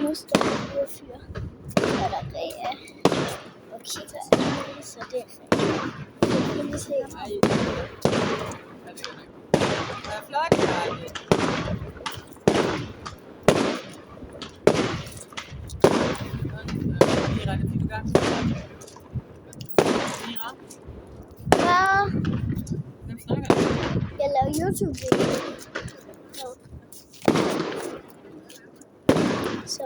Nu står vi og fyrer batteri af og kigger af det, så det er fint. Kan vi se? Det er flot, Karli. Mira, det fik du gang til. Mira? Ja, Hvem snakker du? jeg laver YouTube-video. Så.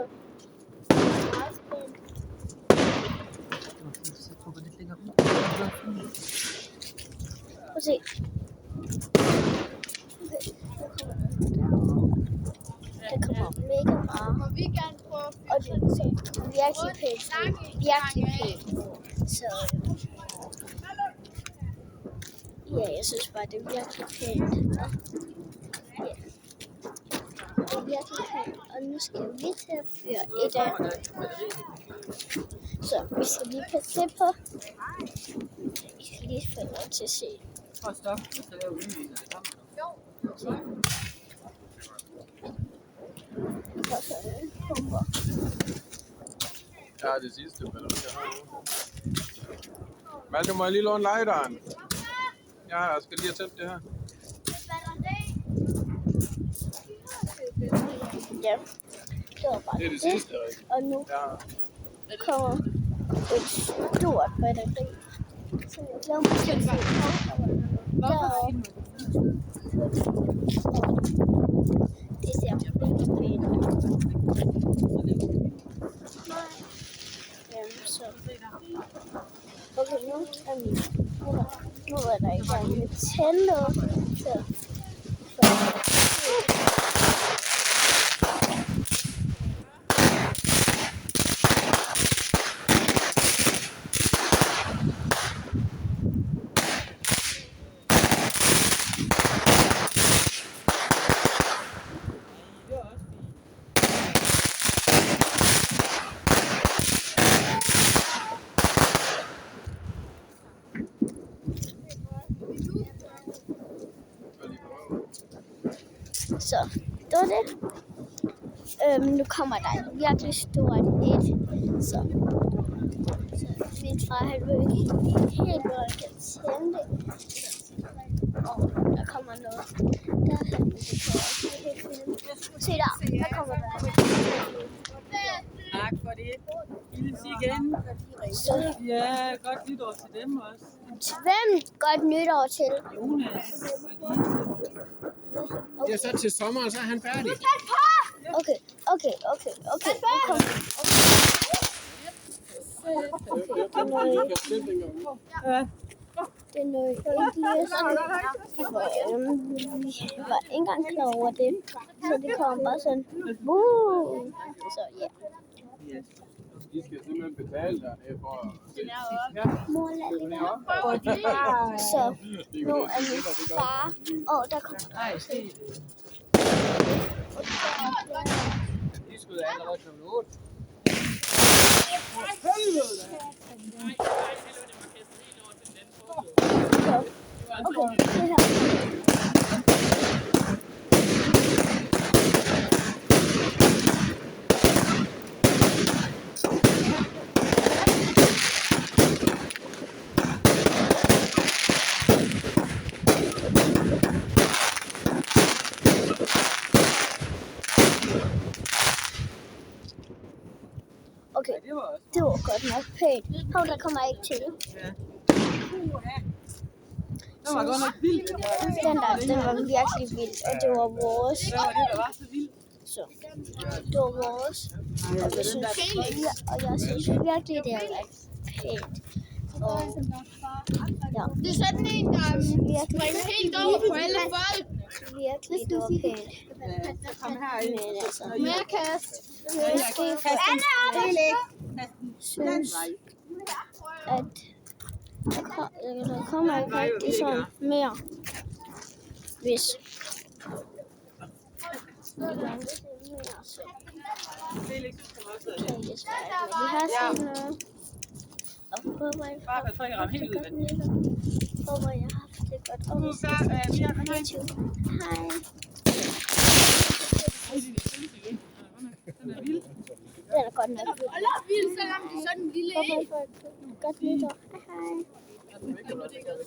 Meget spændende. Jeg tror, lidt længere ud. Prøv at se. Okay, der kommer mega meget. Må vi gerne prøve at Og det er så virkelig pænt. Virkelig pænt. Så ja, jeg synes bare, det er virkelig pænt. Ja. Det er virkelig pænt. Og nu skal vi til at fyre et af. Så vi skal lige passe på. Vi skal lige få lov til at se. Prøv at stoppe, så laver vi udviser. Det kommer. Og så pumper. Ja, det sidste, men du skal have Malte, må jeg lige låne lighteren? Ja, jeg skal lige have tændt det her. Ja, det var bare Det er det sidste, Erik. Og nu Ja. kommer et stort batteri, som jeg glæder mig til at se. Deroppe. Det ser mega pænt ud. Jamen, så. Okay, nu er min. Nu er der i gang med tændet. Så. Så, det var det. Nu kommer der et virkelig stort et. Så min far han vil ikke helt hvor jeg kan tænde det. Og der kommer noget. Der er han det kan også helt fint. Se der kommer der. Tak for det. Hils igen. Så Ja, godt nytår til dem også. hvem godt nytår til? Jonas. Det er så til sommer, så er han færdig. Okay. Okay, det er noget engelsk. Vi var ikke engang klar over det. Så det kom bare sådan. Så ja. De skal simpelthen betale dernede for at Mor, lad lige være. Så nu er min far. Der kommer der. Nej, se. de skulle allerede kl. 8. Okay, det her. Okay, det var godt nok pænt. Hov, der kommer ikke til. Ja. Det var godt nok vildt. Den var virkelig vild, og det var vores. Hvad var det, der var så vildt? Så det var vores. Og jeg synes virkelig, det er pænt. Og ja, Det er sådan en, der springer helt over på alle folk. virkelig, det var pænt. Ja, kom her ind. Men altså, Mere kast. synes, at der kommer ikke rigtig sådan mere, hvis Felix, du skal også kan jeg desværre ikke. Vi har sådan noget. Og håber, jeg bare kan trykke ramme helt ud af det. håber, jeg har haft det godt. Og Nu så, vi har kommet YouTube. Hej. Den er godt nok. Vildt, selvom det er sådan en lille Godt nytår. Hej hej.